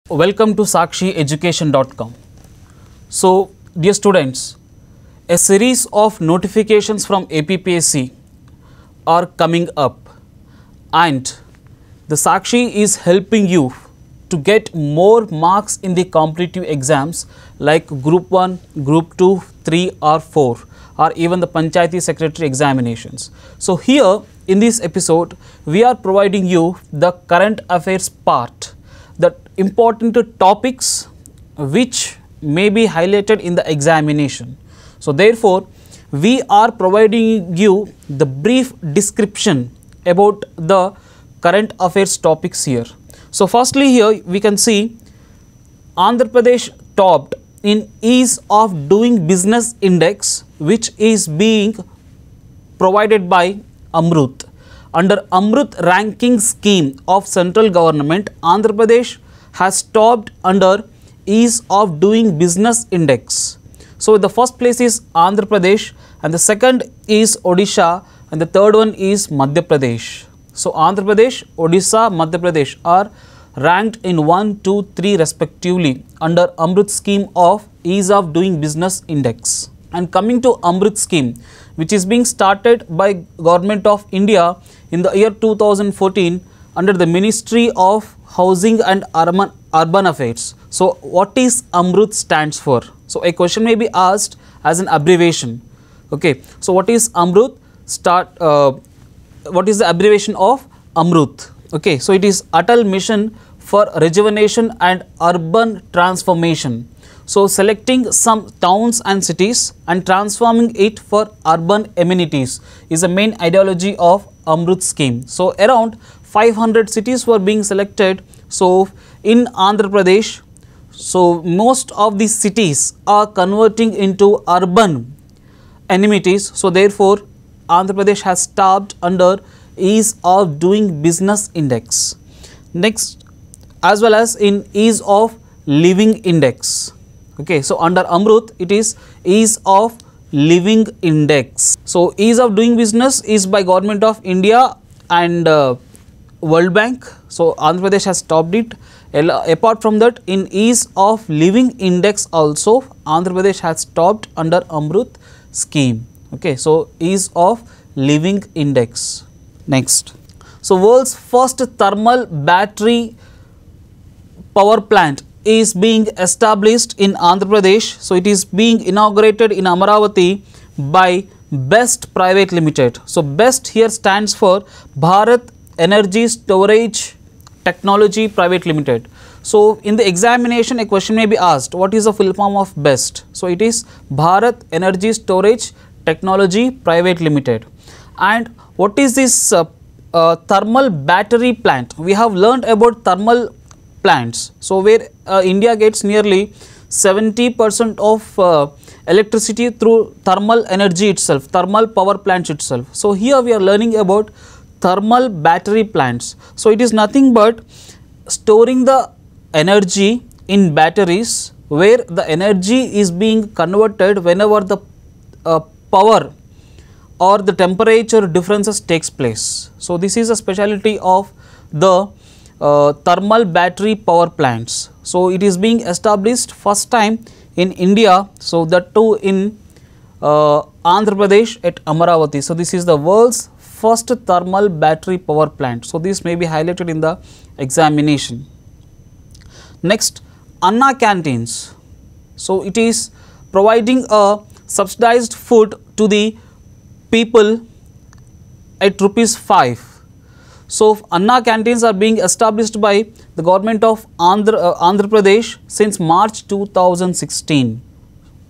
Welcome to SakshiEducation.com. So, dear students, a series of notifications from APPSC are coming up, and the Sakshi is helping you to get more marks in the competitive exams like Group 1, Group 2, 3 or 4, or even the Panchayati Secretary examinations. So, here in this episode, we are providing you the current affairs part, the important topics which may be highlighted in the examination. So, therefore, we are providing you the brief description about the current affairs topics here. So, firstly here we can see Andhra Pradesh topped in ease of doing business index, which is being provided by Amrut. Under Amrut ranking scheme of central government, Andhra Pradesh has topped under ease of doing business index. So, the first place is Andhra Pradesh, and the second is Odisha, and the third one is Madhya Pradesh. So, Andhra Pradesh, Odisha, Madhya Pradesh are ranked in 1, 2, 3 respectively under Amrut scheme of ease of doing business index. And coming to Amrut scheme, which is being started by Government of India in the year 2014 under the Ministry of Housing and Urban Affairs. So, what is Amrut stands for? So, a question may be asked as an abbreviation. Okay. So, what is Amrut? What is the abbreviation of Amrut? Okay. So, it is Atal Mission for Rejuvenation and Urban Transformation. So, selecting some towns and cities and transforming it for urban amenities is the main ideology of Amrut scheme. So, around 500 cities were being selected. So, in Andhra Pradesh, so most of these cities are converting into urban amenities. So, therefore, Andhra Pradesh has topped under ease of doing business index. Next, as well as in ease of living index. Okay, so under Amrut, it is ease of living index. So, ease of doing business is by Government of India and World Bank. So, Andhra Pradesh has topped it. Apart from that, in ease of living index also, Andhra Pradesh has topped under Amrut scheme. Okay, so ease of living index. Next, so world's first thermal battery power plant is being established in Andhra Pradesh. So, it is being inaugurated in Amaravati by BEST Private Limited. So, BEST here stands for Bharat Energy Storage Technology Private Limited. So, in the examination, a question may be asked, what is the full form of BEST? So, it is Bharat Energy Storage Technology Private Limited. And what is this thermal battery plant? We have learned about thermal plants. So, where India gets nearly 70% of electricity through thermal energy itself, thermal power plants itself. So, here we are learning about thermal battery plants. So, it is nothing but storing the energy in batteries, where the energy is being converted whenever the power or the temperature differences takes place. So, this is a specialty of the thermal battery power plants. So, it is being established first time in India. So, that too in Andhra Pradesh at Amaravati. So, this is the world's first thermal battery power plant. So, this may be highlighted in the examination. Next, Anna canteens. So, it is providing a subsidized food to the people at ₹5. So, Anna canteens are being established by the Government of Andhra Pradesh since March 2016.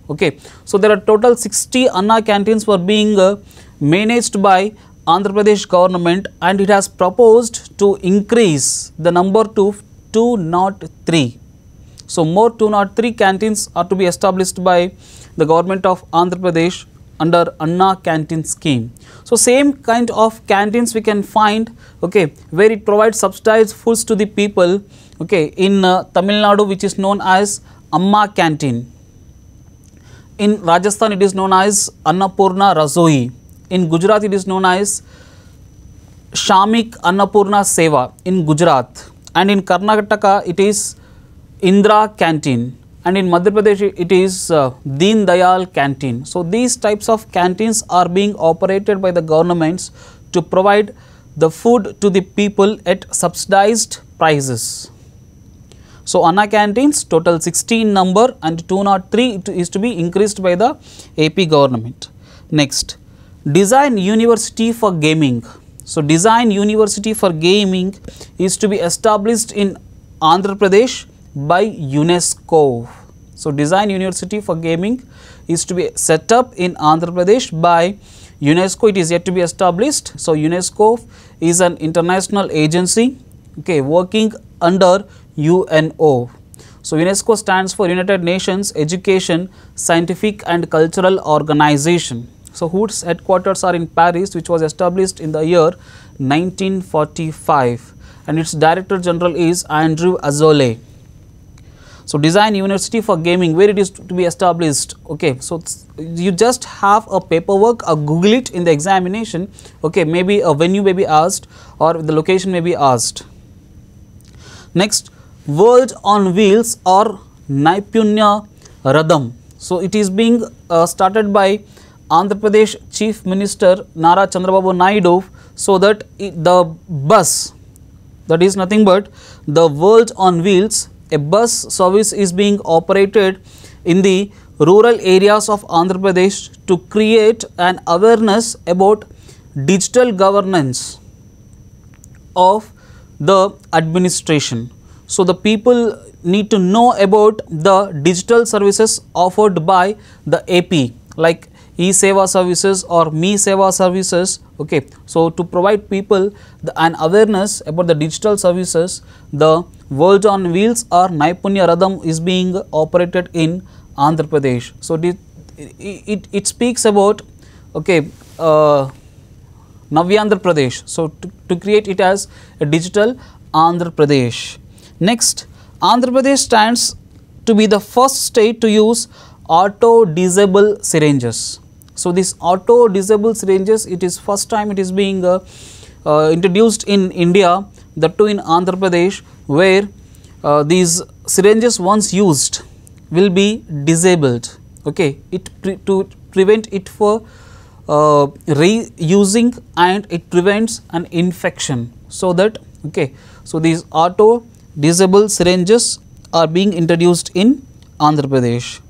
Okay. So, there are total 60 Anna canteens were being managed by Andhra Pradesh government, and it has proposed to increase the number to 203. So, more 203 canteens are to be established by the Government of Andhra Pradesh under Anna canteen scheme. So, same kind of canteens we can find, okay, where it provides subsidized foods to the people, okay, in Tamil Nadu, which is known as Amma canteen. In Rajasthan, it is known as Annapurna Rasoi. In Gujarat, it is known as Shamik Annapurna Seva in Gujarat, and in Karnataka, it is Indira Canteen, and in Madhya Pradesh it is Deen Dayal Canteen. So these types of canteens are being operated by the governments to provide the food to the people at subsidized prices. So Anna canteens total 16 number, and 203 is to be increased by the AP government. Next, Design University for Gaming. So Design University for Gaming is to be established in Andhra Pradesh by UNESCO. So Design University for Gaming is to be set up in Andhra Pradesh by UNESCO. It is yet to be established. So UNESCO is an international agency, okay, working under UNO. So UNESCO stands for United Nations Education, Scientific and Cultural Organization. So whose headquarters are in Paris, which was established in the year 1945, and its Director General is Andrew Azoulay. So Design University for Gaming, where it is to be established, okay, so you just have a paperwork or Google it in the examination, okay, maybe a venue may be asked or the location may be asked. Next, World on Wheels or Naipunya Radham. So it is being started by Andhra Pradesh Chief Minister Nara Chandrababu Naidu, so that the bus, that is nothing but the World on Wheels, a bus service is being operated in the rural areas of Andhra Pradesh to create an awareness about digital governance of the administration. So the people need to know about the digital services offered by the AP, like E-Seva services or Me-Seva services, okay. So to provide people an awareness about the digital services, the World on Wheels or Naipunya Radham is being operated in Andhra Pradesh. So it speaks about, okay, Navyandhra Pradesh. So to create it as a digital Andhra Pradesh. Next, Andhra Pradesh stands to be the first state to use auto-disable syringes. So this auto-disable syringes, it is first time it is being introduced in India, that too in Andhra Pradesh, where these syringes once used will be disabled, okay, to prevent it for reusing, and it prevents an infection, so that, okay, so these auto-disable syringes are being introduced in Andhra Pradesh.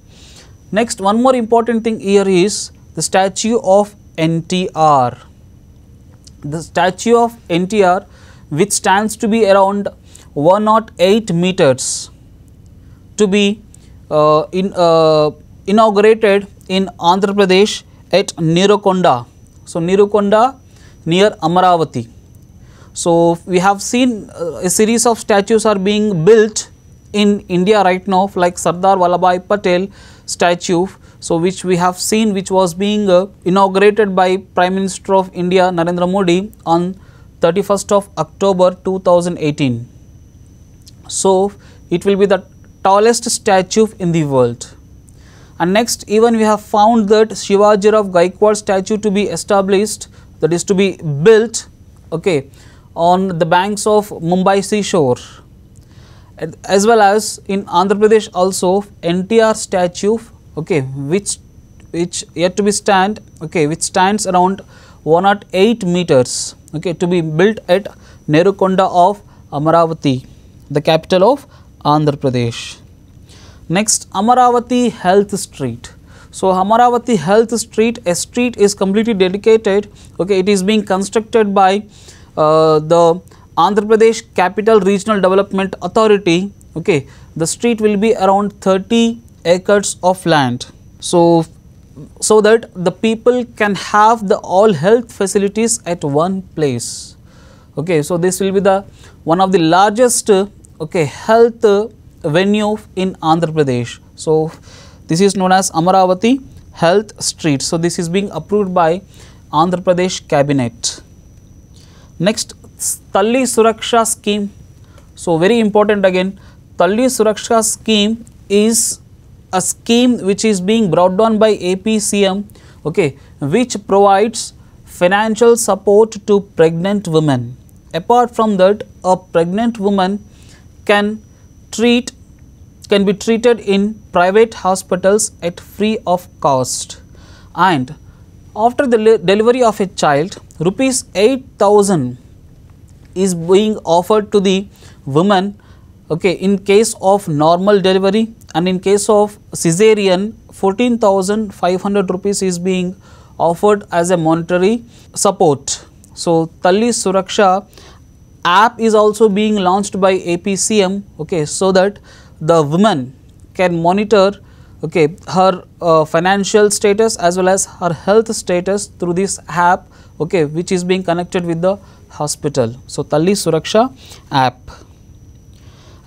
Next, one more important thing here is the statue of NTR. The statue of NTR, which stands to be around 108 meters, to be inaugurated in Andhra Pradesh at Neerukonda. So Neerukonda near Amaravati. So we have seen a series of statues are being built in India right now, like Sardar Vallabhbhai Patel statue, so which we have seen, which was being inaugurated by Prime Minister of India Narendra Modi on 31st of October 2018. So it will be the tallest statue in the world. And next, even we have found that Shivajirao Gaikwad statue to be established, that is to be built, okay, on the banks of Mumbai seashore. As well as in Andhra Pradesh also NTR statue, okay, which yet to be stand, okay, which stands around 108 meters, okay, to be built at Neerukonda of Amaravati, the capital of Andhra Pradesh. Next, Amaravati Health Street. So Amaravati Health Street, a street is completely dedicated, okay, it is being constructed by the Andhra Pradesh Capital Regional Development Authority, okay. The street will be around 30 acres of land, so that the people can have the all health facilities at one place, okay. So this will be the one of the largest, okay, health venue in Andhra Pradesh. So this is known as Amaravati Health Street. So this is being approved by Andhra Pradesh Cabinet. Next, Talli Suraksha scheme. So very important again, Talli Suraksha scheme is a scheme which is being brought down by APCM, okay, which provides financial support to pregnant women. Apart from that, a pregnant woman can treat can be treated in private hospitals at free of cost. And after the delivery of a child, rupees 8,000 is being offered to the woman, okay, in case of normal delivery, and in case of cesarean 14,500 rupees is being offered as a monetary support. So Talli Suraksha app is also being launched by APCM, okay, so that the woman can monitor, okay, her financial status as well as her health status through this app, okay, which is being connected with the hospital. So Talli Suraksha app.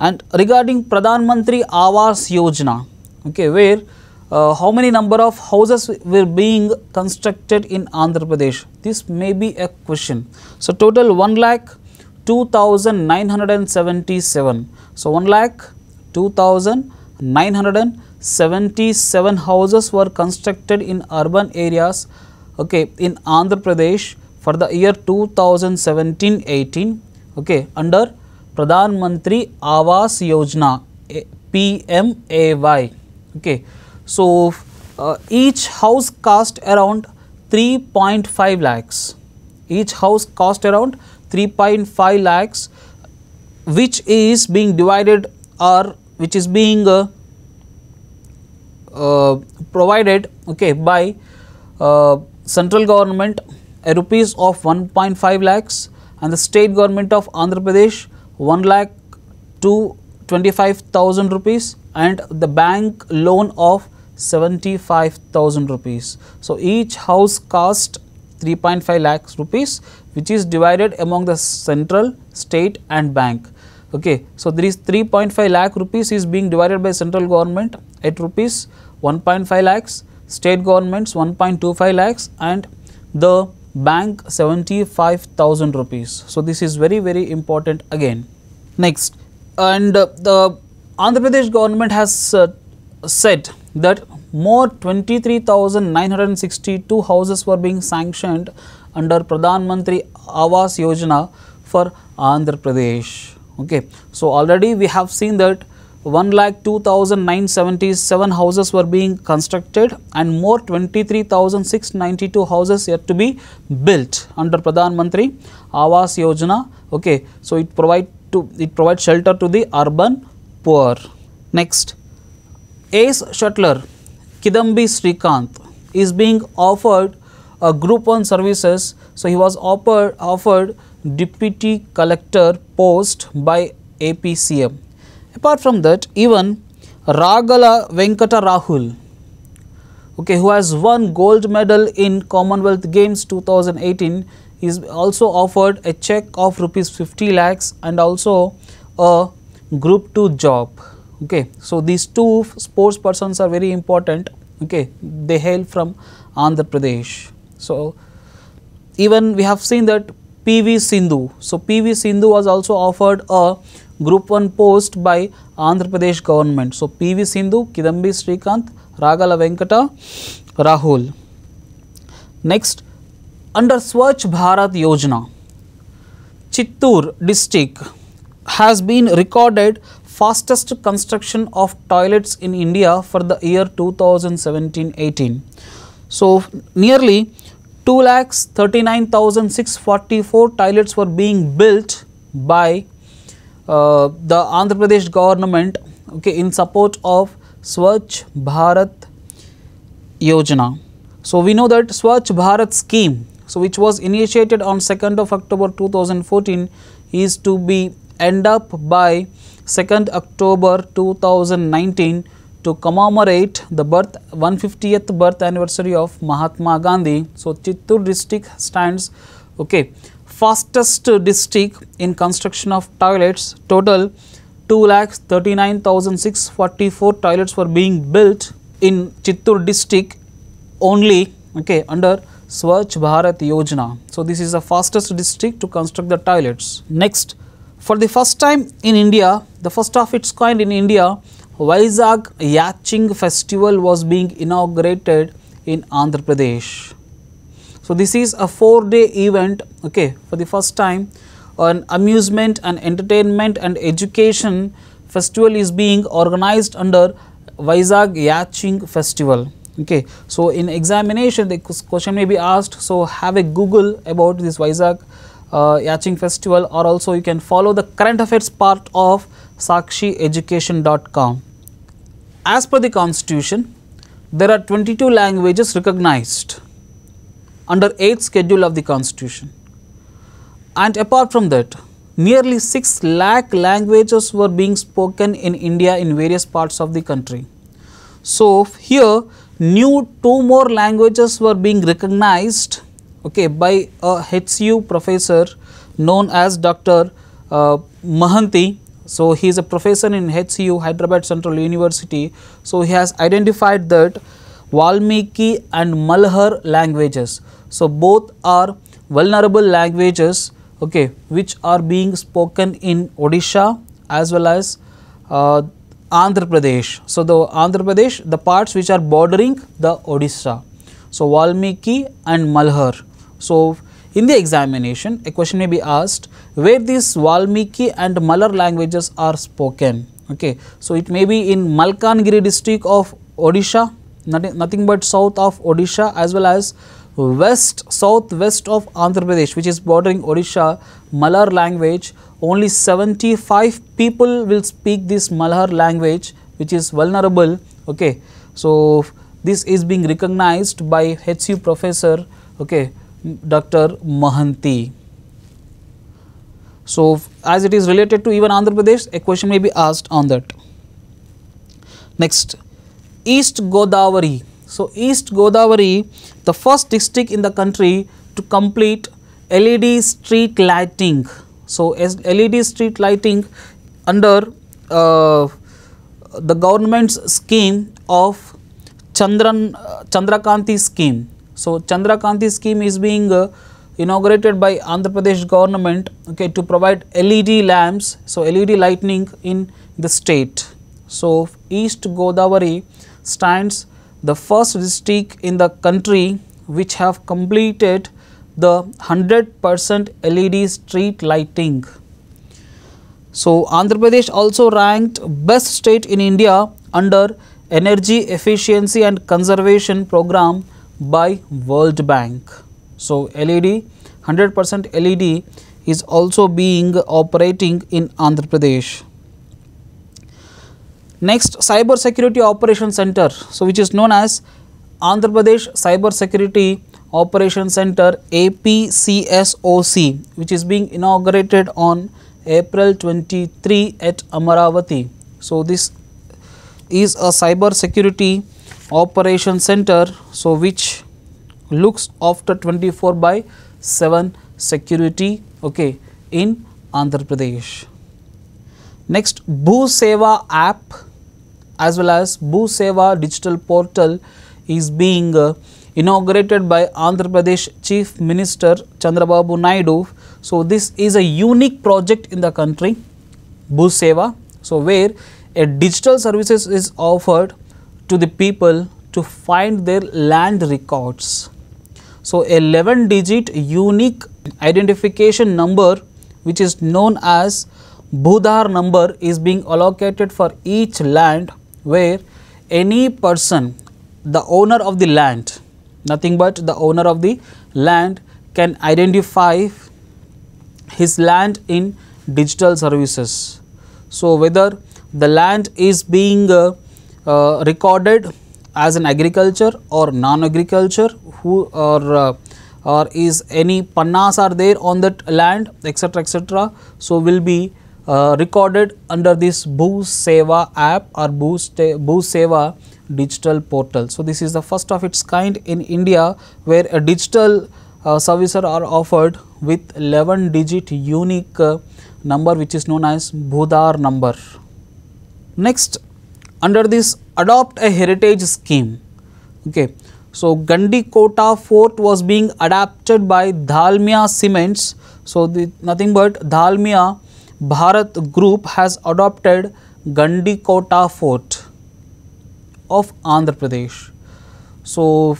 And regarding Pradhan Mantri Awas Yojana, okay, where how many number of houses were being constructed in Andhra Pradesh? This may be a question. So total 1,02,977. So 1,02,977 houses were constructed in urban areas, okay, in Andhra Pradesh for the year 2017-18, okay, under Pradhan Mantri Awas Yojana, PMAY, okay. So each house cost around 3.5 lakhs. Each house cost around 3.5 lakhs, which is being divided or which is being provided, okay, by central government a rupees of 1.5 lakhs and the state government of Andhra Pradesh 1,25,000 rupees and the bank loan of 75,000 rupees. So each house cost 3.5 lakhs rupees, which is divided among the central, state and bank. Okay, so there is 3.5 lakh rupees is being divided by central government at rupees 1.5 lakhs, state governments 1.25 lakhs and the bank 75,000 rupees. So this is very, very important again. Next, and the Andhra Pradesh government has said that more 23,962 houses were being sanctioned under Pradhan Mantri Awas Yojana for Andhra Pradesh. Okay, so already we have seen that 1,02,977 houses were being constructed and more 23,692 houses yet to be built under Pradhan Mantri Awas Yojana. Okay, so it provides shelter to the urban poor. Next, ace shuttler Kidambi Srikanth is being offered a Group 1 services. So he was offered deputy collector post by APCM. Apart from that, even Ragala Venkata Rahul, okay, who has won gold medal in Commonwealth Games 2018, is also offered a check of rupees 50 lakhs and also a Group 2 job. Okay, so these two sports persons are very important. Okay, they hail from Andhra Pradesh. So even we have seen that PV Sindhu. So PV Sindhu was also offered a Group 1 post by Andhra Pradesh government. So PV Sindhu, Kidambi Srikanth, Ragala Venkata Rahul. Next, under Swachh Bharat Yojana, Chittoor district has been recorded fastest construction of toilets in India for the year 2017-18. So nearly 2,39,644 toilets were being built by the Andhra Pradesh government, okay, in support of Swachh Bharat Yojana. So we know that Swachh Bharat scheme, so which was initiated on 2nd of October 2014, is to be end up by 2nd October 2019 to commemorate the 150th birth anniversary of Mahatma Gandhi. So Chittoor district stands, okay, fastest district in construction of toilets. Total 2,39,644 toilets were being built in Chittoor district only, okay, under Swachh Bharat Yojana. So this is the fastest district to construct the toilets. Next, for the first time in India, the first of its kind in India, Vizag Yachting Festival was being inaugurated in Andhra Pradesh. So this is a 4-day event, okay, for the first time, an amusement and entertainment and education festival is being organized under Vizag Yachting Festival. Okay, so in examination the question may be asked, so have a Google about this Vizag Yachting Festival, or also you can follow the current affairs part of sakshieducation.com. As per the constitution, there are 22 languages recognized under 8th schedule of the constitution, and apart from that nearly 6 lakh languages were being spoken in India in various parts of the country. So here new 2 more languages were being recognized, okay, by a HCU professor known as Dr. Mohanty. So he is a professor in HCU, Hyderabad Central University. So he has identified that Valmiki and Malhar languages, so both are vulnerable languages, okay, which are being spoken in Odisha as well as Andhra Pradesh. So the Andhra Pradesh, the parts which are bordering the Odisha, so Valmiki and Malhar. So in the examination a question may be asked where these Valmiki and Malhar languages are spoken. Okay, so it may be in Malkangiri district of Odisha, nothing but south of Odisha, as well as southwest of Andhra Pradesh, which is bordering Odisha. Malhar language, only 75 people will speak this Malhar language, which is vulnerable. Okay, so this is being recognized by HCU professor, okay, Dr. Mohanty. So as it is related to even Andhra Pradesh, a question may be asked on that. Next, East Godavari. So East Godavari, the first district in the country to complete LED street lighting. So as LED street lighting under the government's scheme of Chandrakanti scheme. So Chandrakanti scheme is being inaugurated by Andhra Pradesh government, okay, to provide LED lamps, so LED lighting in the state. So East Godavari stands the first district in the country which have completed the 100% LED street lighting. So Andhra Pradesh also ranked best state in India under Energy Efficiency and Conservation Program by World Bank. So LED, 100% LED is also being operating in Andhra Pradesh. Next, Cyber Security Operation Center, so which is known as Andhra Pradesh Cyber Security Operation Center APCSOC, which is being inaugurated on April 23 at Amaravati. So this is a cyber security operation center, so which looks after 24/7 security, okay, in Andhra Pradesh. Next, BhuSeva app as well as BhuSeva digital portal is being inaugurated by Andhra Pradesh Chief Minister Chandrababu Naidu. So this is a unique project in the country, BhuSeva, so where a digital services is offered to the people to find their land records. So a 11-digit unique identification number, which is known as Bhudar number, is being allocated for each land, where any person, the owner of the land, nothing but the owner of the land, can identify his land in digital services. So whether the land is being recorded as an agriculture or non-agriculture, or is any pannas are there on that land, etc., etc., so will be recorded under this BhuSeva app or BhuSeva digital portal. So this is the first of its kind in India, where a digital services are offered with 11-digit unique number, which is known as Bhudar number. Next, under this Adopt a Heritage scheme, okay, so Gandikota Fort was being adapted by Dalmia Cements. So nothing but Dalmia Bharat Group has adopted Gandikota Fort of Andhra Pradesh. So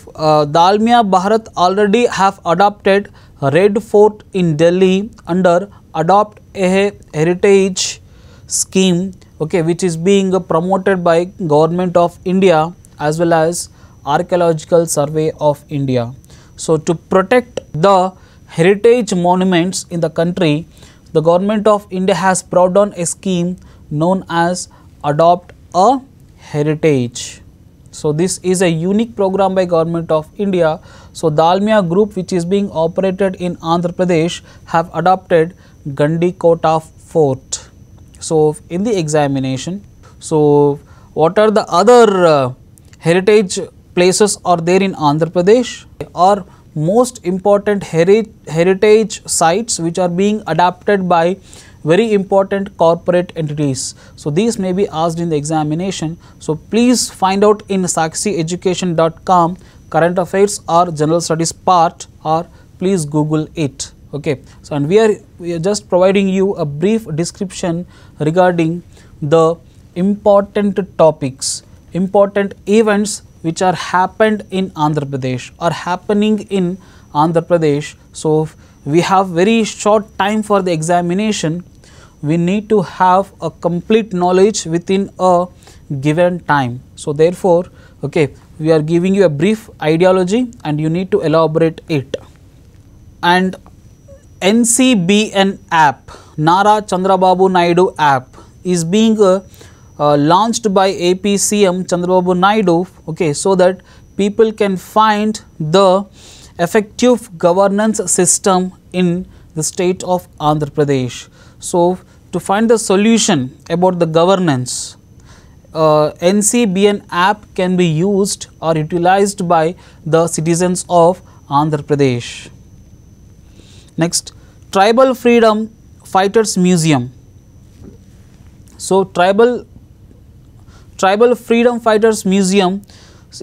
Dalmia Bharat already have adopted Red Fort in Delhi under Adopt a Heritage scheme, okay, which is being promoted by Government of India as well as Archaeological Survey of India. So to protect the heritage monuments in the country, the Government of India has brought on a scheme known as Adopt a Heritage. So this is a unique program by Government of India. So Dalmia Group, which is being operated in Andhra Pradesh, have adopted Gandikota Fort. So in the examination, so what are the other heritage places are there in Andhra Pradesh, or most important heritage sites which are being adapted by very important corporate entities. So these may be asked in the examination. So please find out in sakshieducation.com current affairs or general studies part, or please Google it. Okay. So and we are just providing you a brief description regarding the important topics, important events which are happened in Andhra Pradesh or happening in Andhra Pradesh. So we have very short time for the examination. We need to have a complete knowledge within a given time. So therefore, okay, we are giving you a brief ideology and you need to elaborate it. And NCBN app, Nara Chandrababu Naidu app, is being launched by AP CM Chandrababu Naidu, okay, so that people can find the effective governance system in the state of Andhra Pradesh. So to find the solution about the governance, NCBN app can be used or utilized by the citizens of Andhra Pradesh. Next, Tribal Freedom Fighters Museum. So Tribal Freedom Fighters Museum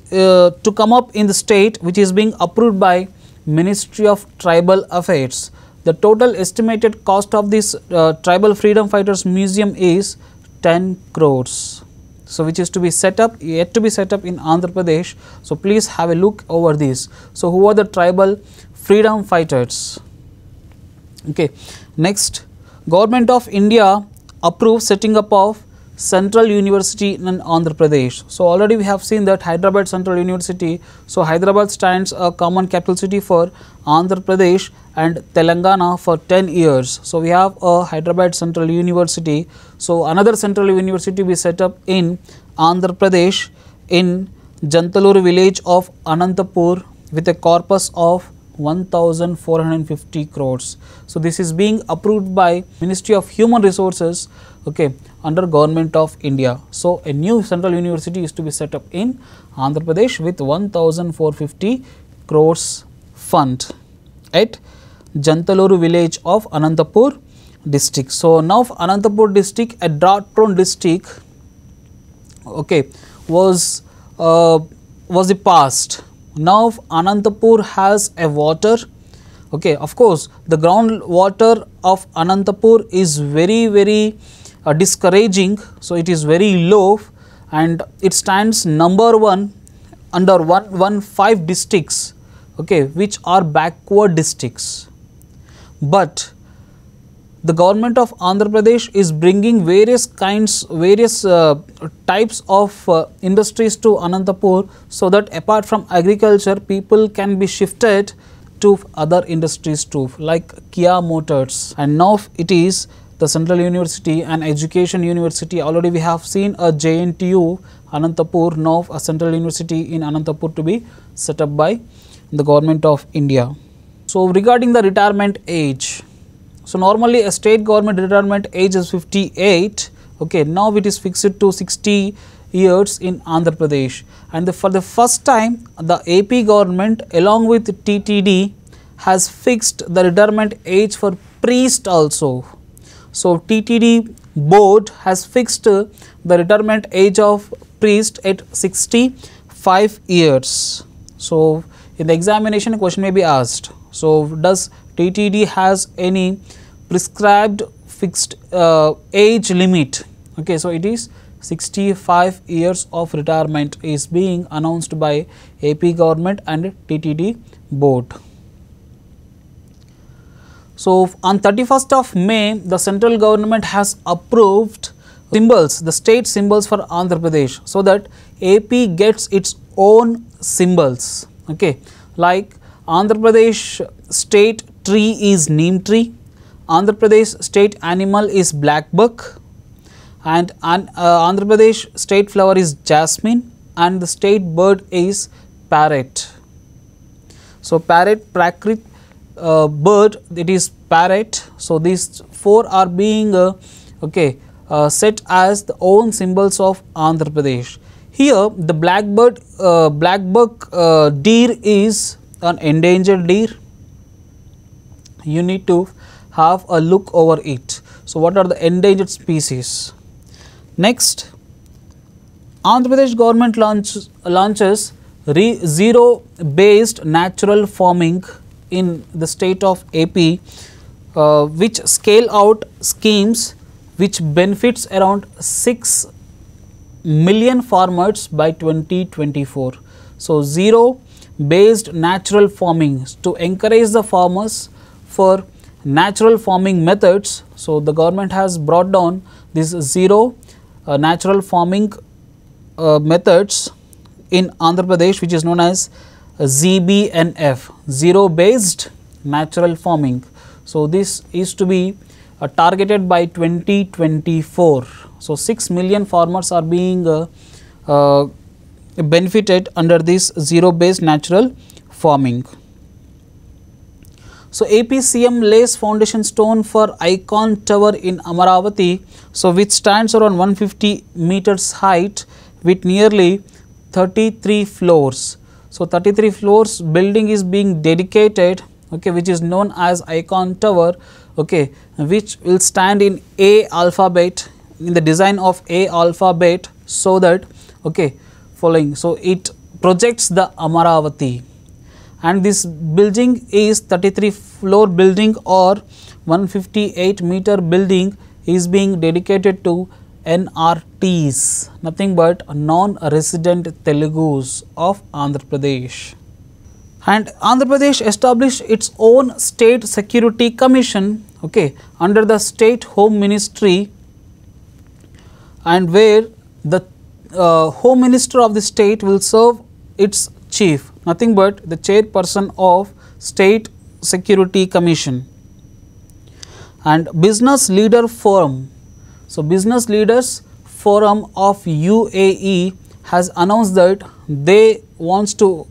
to come up in the state, which is being approved by Ministry of Tribal Affairs. The total estimated cost of this Tribal Freedom Fighters Museum is 10 crores. So which is to be set up, yet to be set up in Andhra Pradesh. So please have a look over this. So who are the tribal freedom fighters? Okay. Next, Government of India approves setting up of Central University in Andhra Pradesh. So already we have seen that Hyderabad Central University. So Hyderabad stands a common capital city for Andhra Pradesh and Telangana for 10 years. So we have a Hyderabad Central University. So another Central University we set up in Andhra Pradesh in Jantaluru village of Anantapur with a corpus of 1450 crores. So this is being approved by Ministry of Human Resources, okay, under Government of India. So a new Central University is to be set up in Andhra Pradesh with 1450 crores fund at Jantaluru village of Anantapur district. So now Anantapur district, a drought prone district, okay, was the past. Now Anantapur has a water, okay. Of course, the groundwater of Anantapur is very discouraging. So it is very low and it stands number 1 under 115 districts, okay, which are backward districts. But the government of Andhra Pradesh is bringing various types of industries to Anantapur, so that apart from agriculture, people can be shifted to other industries too, like Kia Motors. And now it is the Central University and Education University. Already we have seen a JNTU Anantapur, now a Central University in Anantapur to be set up by the Government of India. So regarding the retirement age, so normally a state government retirement age is 58, okay, now it is fixed to 60 years in Andhra Pradesh. And for the first time, the AP government along with TTD has fixed the retirement age for priest also. So TTD board has fixed the retirement age of priest at 65 years. So in the examination, a question may be asked. So does TTD has any prescribed fixed age limit? Okay, so it is 65 years of retirement is being announced by AP government and TTD board. So on 31st of May, the central government has approved symbols, the state symbols for Andhra Pradesh, so that AP gets its own symbols. Okay, like Andhra Pradesh state tree is neem tree, Andhra Pradesh state animal is black buck, and Andhra Pradesh state flower is jasmine, and the state bird is parrot. So parrot, prakrit, bird, it is parrot. So these four are being set as the own symbols of Andhra Pradesh. Here the blackbird, black buck deer is an endangered deer. You need to have a look over it. So what are the endangered species? Next, Andhra Pradesh government launches zero based natural farming in the state of AP, which scale out schemes which benefits around 6 million farmers by 2024. So zero based natural farming to encourage the farmers for natural farming methods. So the government has brought down this zero natural farming methods in Andhra Pradesh, which is known as ZBNF, zero based natural farming. So this is to be targeted by 2024. So 6 million farmers are being benefited under this zero based natural farming. So AP CM lays foundation stone for Icon Tower in Amaravati, so which stands around 150 meters height with nearly 33 floors. So 33 floors building is being dedicated, okay, which is known as Icon Tower, okay, which will stand in A alphabet, in the design of A alphabet, so that, okay, following, so it projects the Amaravati. And this building is 33 floor building or 158 meter building is being dedicated to NRTs, nothing but non-resident Telugus of Andhra Pradesh. And Andhra Pradesh established its own state security commission, okay, under the state home ministry, and where the home minister of the state will serve its chief, nothing but the chairperson of state security commission. And business leader forum, so business leaders forum of UAE has announced that they wants to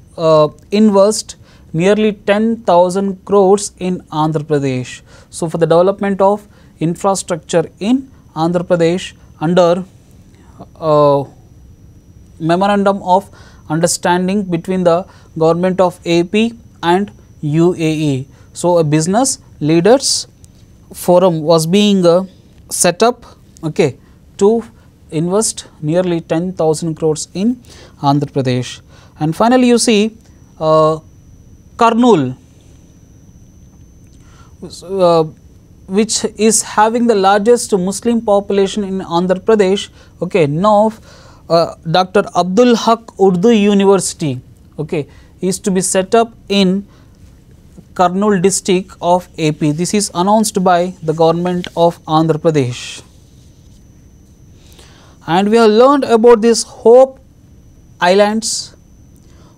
invest nearly 10,000 crores in Andhra Pradesh. So for the development of infrastructure in Andhra Pradesh under memorandum of understanding between the government of AP and UAE. So a business leaders forum was being set up, okay, to invest nearly 10,000 crores in Andhra Pradesh. And finally you see Kurnool, which is having the largest Muslim population in Andhra Pradesh, okay, now Dr. Abdul Haq Urdu University, okay, is to be set up in Kurnool district of AP. This is announced by the government of Andhra Pradesh. And we have learned about this Hope Islands.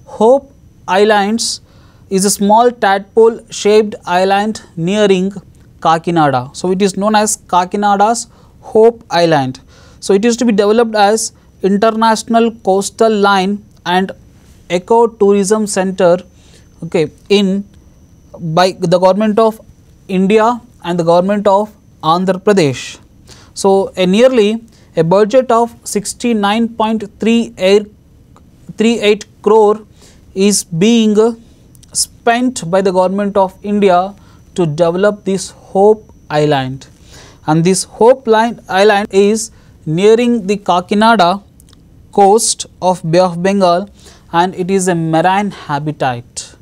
Hope Islands is a small tadpole shaped island nearing Kakinada. So it is known as Kakinada's Hope Island. So it is to be developed as international coastal line and eco-tourism center, okay, in by the government of India and the government of Andhra Pradesh. So nearly a budget of 69.38 crore is being spent by the government of India to develop this Hope Island. And this Hope Island is nearing the Kakinada coast of Bay of Bengal, and it is a marine habitat.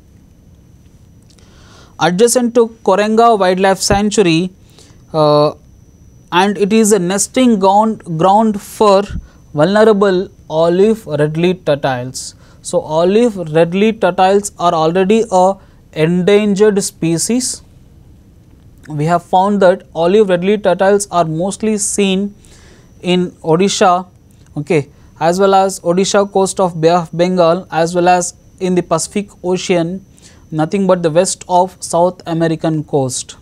Adjacent to Korenga Wildlife Sanctuary, and it is a nesting ground for vulnerable olive redleaf turtles. So olive redleaf turtles are already a endangered species. We have found that olive redleaf turtles are mostly seen in Odisha, okay, as well as Odisha coast of Bay of Bengal, as well as in the Pacific Ocean, nothing but the west of South American coast.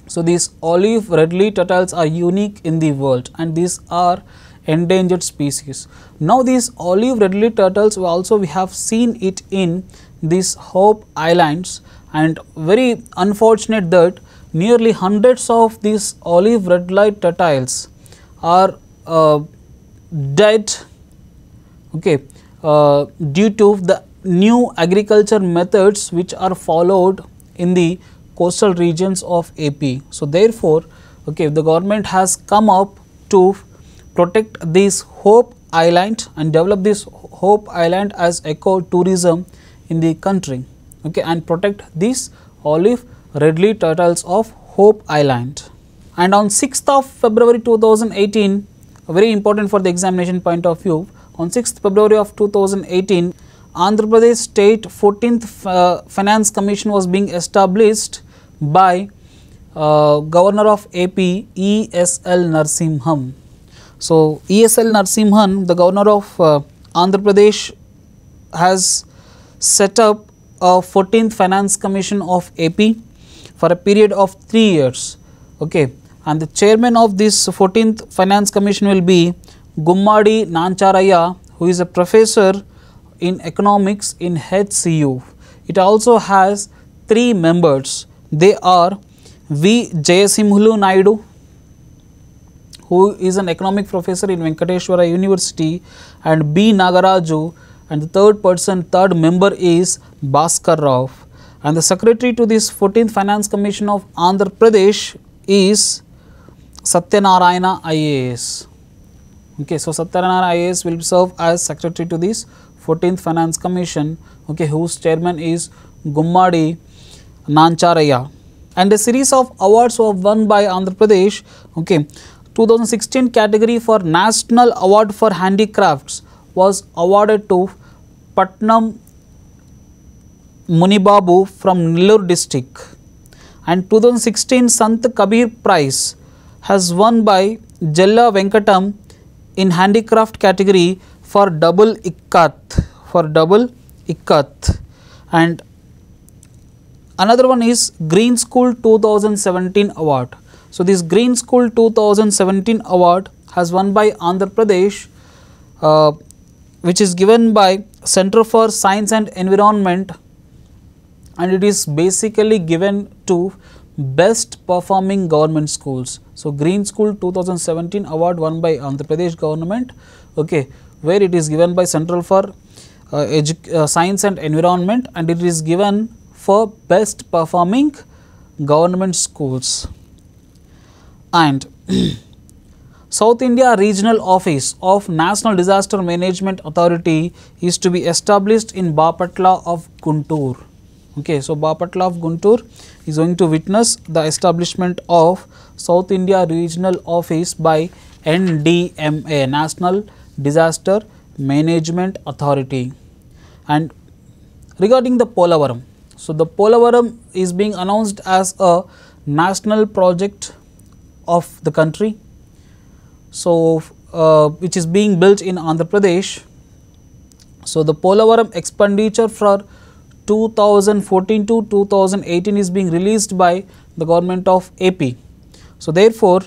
So these olive redleaf turtles are unique in the world, and these are endangered species. Now these olive redleaf turtles also we have seen it in these Hope Islands, and very unfortunate that nearly hundreds of these olive redleaf turtles are dead, okay, due to the new agriculture methods which are followed in the coastal regions of AP. So therefore, okay, the government has come up to protect this Hope Island and develop this Hope Island as eco-tourism in the country, okay, and protect these olive redleaf turtles of Hope Island. And on 6th of February 2018, very important for the examination point of view, on 6th February of 2018, Andhra Pradesh State 14th Finance Commission was being established by Governor of AP ESL Narasimhan. So ESL Narasimhan, the Governor of Andhra Pradesh, has set up a 14th Finance Commission of AP for a period of 3 years, okay, and the chairman of this 14th Finance Commission will be Gummadi Nancharaya, who is a professor in economics in HCU. It also has 3 members. They are V. Jayasimhulu Naidu, who is an economic professor in Venkateshwara University, and B. Nagaraju, and the third member is Bhaskar Rao, and the secretary to this 14th Finance Commission of Andhra Pradesh is Satyanarayana IAS. Okay, so Satyanarayana IAS will serve as secretary to this 14th Finance Commission, okay, whose chairman is Gummadi Nancharaya. And a series of awards were won by Andhra Pradesh, okay. 2016 category for National Award for Handicrafts was awarded to Patnam Munibabu from Nellore district, and 2016 Sant Kabir Prize has won by Jella Venkatam in handicraft category for double ikkat, and another one is Green School 2017 award. So this Green School 2017 award has won by Andhra Pradesh, which is given by Center for Science and Environment, and it is basically given to best performing government schools. So Green School 2017 award won by Andhra Pradesh government, okay, where it is given by Central for Science and Environment, and it is given for best performing government schools. And South India Regional Office of National Disaster Management Authority is to be established in Bapatla of Guntur. Okay, so Bapatla of Guntur is going to witness the establishment of South India Regional Office by NDMA, National Disaster Management Authority. And regarding the Polavaram, so the Polavaram is being announced as a national project of the country, so which is being built in Andhra Pradesh. So the Polavaram expenditure for 2014 to 2018 is being released by the government of AP. So therefore,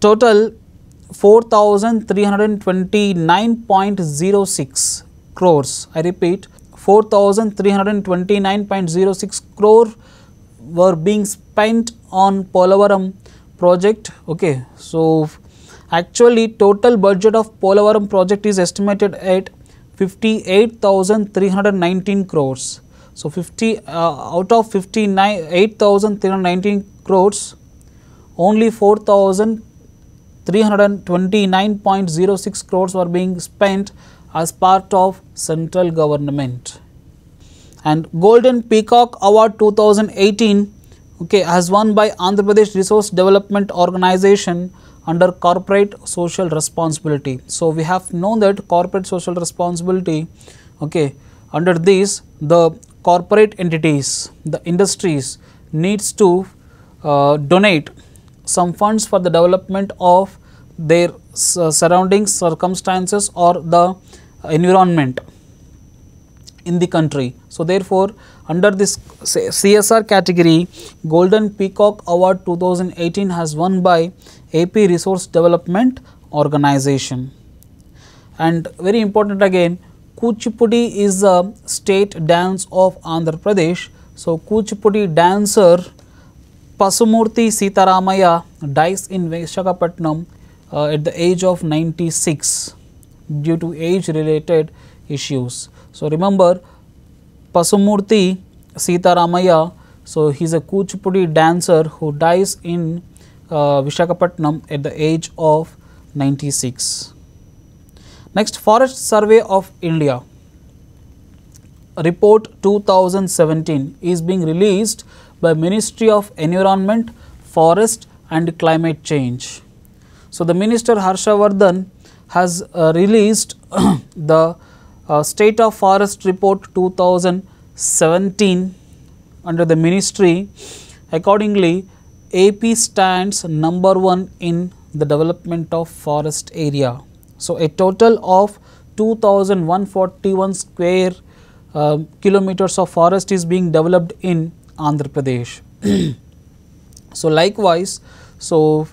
total 4,329.06 crores, I repeat 4,329.06 crore were being spent on Polavaram project, okay. So actually total budget of Polavaram project is estimated at 58,319 crores. So out of 8,319 crores, only 4,329.06 crores were being spent as part of central government. And Golden Peacock Award 2018, okay, has won by Andhra Pradesh Resource Development Organization under corporate social responsibility. So we have known that corporate social responsibility, okay, under this the corporate entities, the industries needs to donate some funds for the development of their surrounding circumstances or the environment in the country. So, therefore, under this CSR category, Golden Peacock Award 2018 has won by AP Resource Development Organization. And very important again, Kuchipudi is the state dance of Andhra Pradesh. So, Kuchipudi dancer Pasumurthy Sitaramaya dies in Visakhapatnam at the age of 96 due to age related issues. So, remember Pasumurthy Sitaramaya, so he is a Kuchipudi dancer who dies in Visakhapatnam at the age of 96. Next, Forest Survey of India report 2017 is being released by Ministry of Environment, Forest and Climate Change. So, the Minister Harshavardhan has released the State of Forest Report 2017 under the ministry. Accordingly, AP stands number 1 in the development of forest area. So, a total of 2141 square kilometers of forest is being developed in Andhra Pradesh. So, likewise, so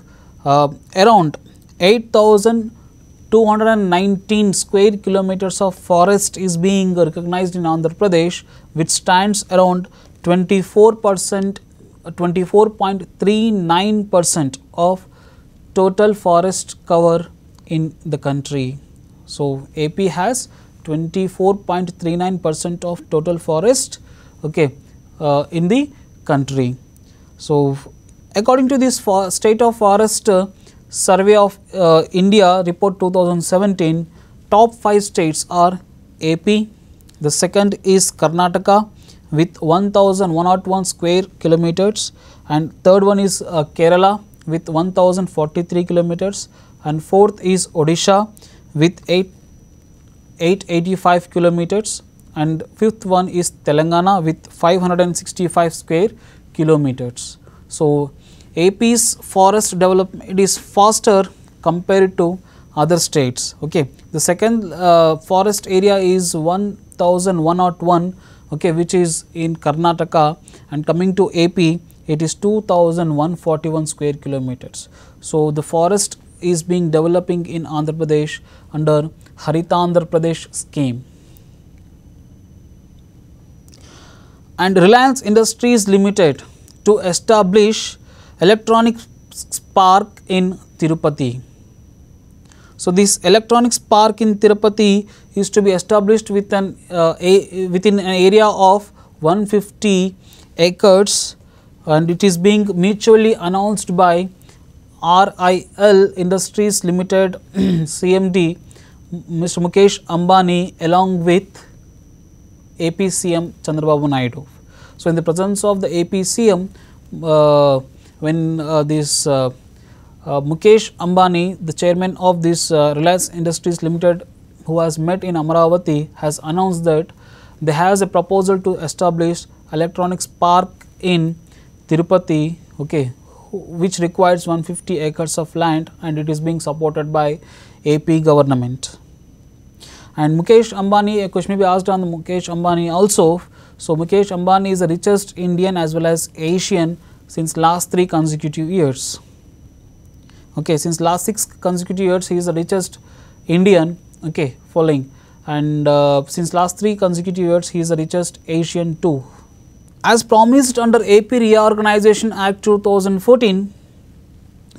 around 8,219 square kilometers of forest is being recognized in Andhra Pradesh, which stands around 24.39% of total forest cover in the country. So, AP has 24.39% of total forest, okay, in the country. So, according to this State of Forest Survey of India report 2017, top 5 states are AP, the second is Karnataka with 1101 square kilometers, and third one is Kerala with 1043 kilometers, and fourth is Odisha with 885 kilometers, and fifth one is Telangana with 565 square kilometers. So, AP's forest development is faster compared to other states. Okay. The second forest area is 1101, okay, which is in Karnataka, and coming to AP it is 2141 square kilometers. So, the forest is being developing in Andhra Pradesh under Harita Andhra Pradesh scheme. And Reliance Industries Limited to establish Electronics Park in Tirupati. So, this Electronics Park in Tirupati is to be established with within an area of 150 acres, and it is being mutually announced by RIL Industries Limited CMD Mr. Mukesh Ambani along with AP CM Chandrababu Naidu. So, in the presence of the AP CM, when this Mukesh Ambani, the chairman of this Reliance Industries Limited, who has met in Amaravati, has announced that they has a proposal to establish Electronics Park in Tirupati, okay, which requires 150 acres of land, and it is being supported by AP government. And Mukesh Ambani, a question may be asked on the Mukesh Ambani also. So, Mukesh Ambani is the richest Indian as well as Asian since last 3 consecutive years. Okay, since last 6 consecutive years he is the richest Indian, okay, following, and since last 3 consecutive years he is the richest Asian too. As promised under AP Reorganization Act 2014,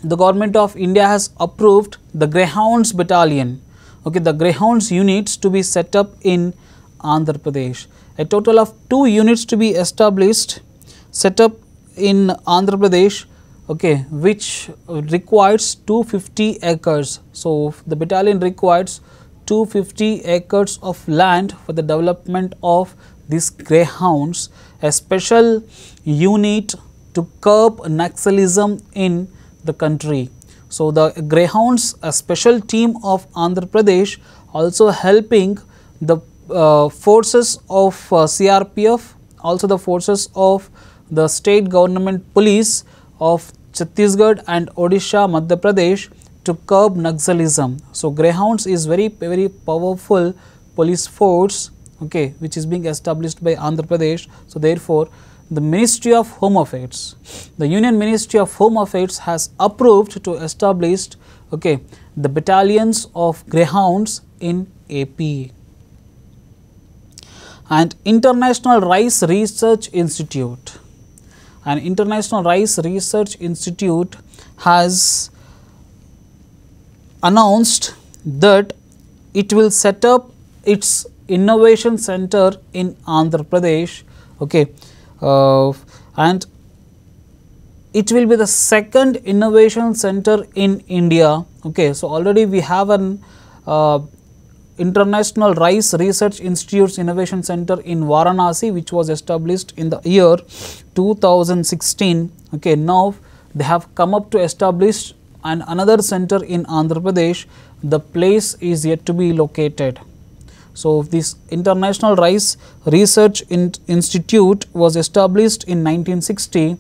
the Government of India has approved the Greyhounds Battalion, okay, the Greyhounds units to be set up in Andhra Pradesh. A total of 2 units to be established, set up in Andhra Pradesh, okay, which requires 250 acres. So, the battalion requires 250 acres of land for the development of these greyhounds, a special unit to curb Naxalism in the country. So, the greyhounds, a special team of Andhra Pradesh, also helping the forces of CRPF, also the forces of the state government police of Chhattisgarh and Odisha, Madhya Pradesh to curb Naxalism. So greyhounds is very powerful police force, okay, which is being established by Andhra Pradesh. So therefore the Ministry of Home Affairs, the Union Ministry of Home Affairs has approved to establish, okay, the battalions of greyhounds in AP. And International Rice Research Institute, an International Rice Research Institute has announced that it will set up its innovation center in Andhra Pradesh, okay, and it will be the second innovation center in India, okay. So already we have an International Rice Research Institute's Innovation Center in Varanasi, which was established in the year 2016. Okay, now they have come up to establish another center in Andhra Pradesh. The place is yet to be located. So this International Rice Research Institute was established in 1960,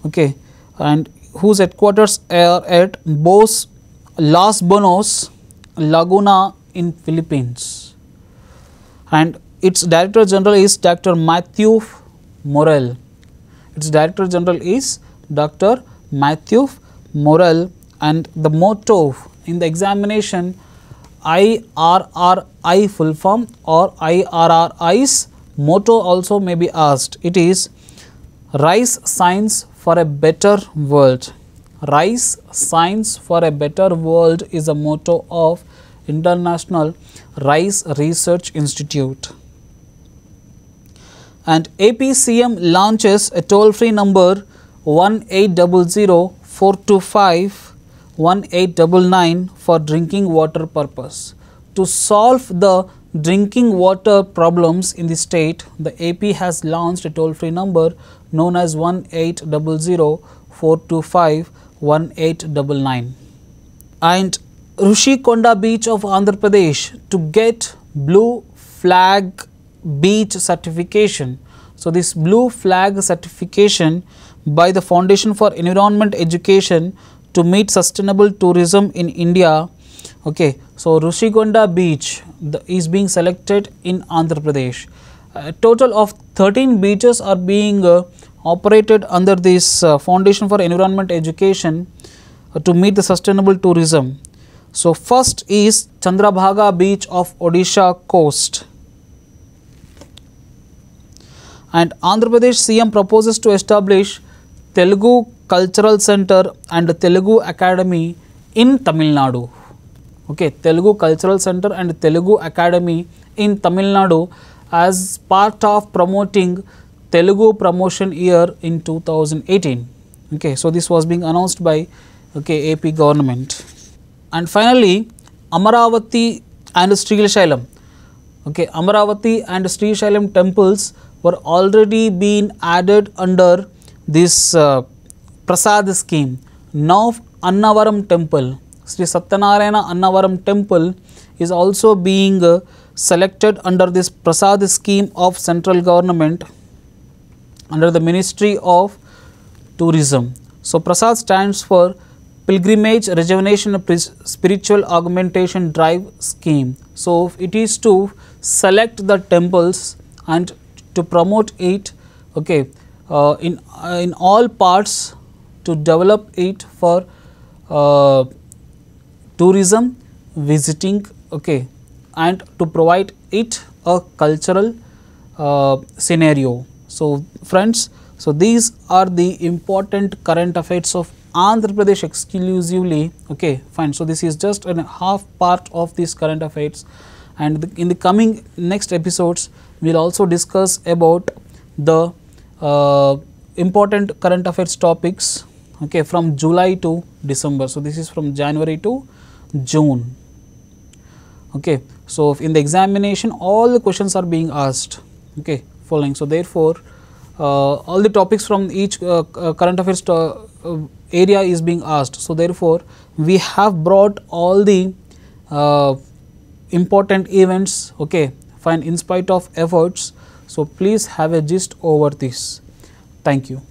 okay, and whose headquarters are at Las Bonos, Laguna in Philippines, and its Director General is Dr. Matthew Morel. Its Director General is Dr. Matthew Morel, and the motto in the examination, IRRI full form or IRRI's motto also may be asked. It is Rice Science for a Better World. Rice Science for a Better World is the motto of International Rice Research Institute. And APCM launches a toll-free number 1800-425-1899 for drinking water purpose. To solve the drinking water problems in the state, the AP has launched a toll-free number known as 1800-425-1899. And Rishikonda beach of Andhra Pradesh to get blue flag beach certification. So this blue flag certification by the Foundation for Environment Education to meet sustainable tourism in India. Okay, so Rishikonda beach is being selected in Andhra Pradesh. A total of 13 beaches are being operated under this Foundation for Environment Education to meet the sustainable tourism. So first is Chandrabhaga beach of Odisha coast. And Andhra Pradesh CM proposes to establish Telugu Cultural Center and Telugu Academy in Tamil Nadu. Okay, Telugu Cultural Center and Telugu Academy in Tamil Nadu as part of promoting Telugu Promotion Year in 2018. Okay, so this was being announced by AP government. And finally, Amaravati and Srisailam. Okay, Amaravati and Srisailam temples were already been added under this Prasad scheme. Now Annavaram temple, Sri Satyanarayana Annavaram temple is also being selected under this Prasad scheme of central government under the Ministry of Tourism. So Prasad stands for Pilgrimage Rejuvenation Spiritual Augmentation Drive Scheme. So it is to select the temples and to promote it, okay, in all parts, to develop it for tourism, visiting, okay, and to provide it a cultural scenario. So friends, so these are the important current affairs of Andhra Pradesh exclusively. Okay, fine. So this is just a half part of these current affairs, and in the coming next episodes we will also discuss about the important current affairs topics, okay, from July to December. So this is from January to June. Okay, so in the examination all the questions are being asked, okay, following. So therefore all the topics from each current affairs area is being asked. So therefore we have brought all the important events, okay, fine, in spite of efforts. So please have a gist over this. Thank you.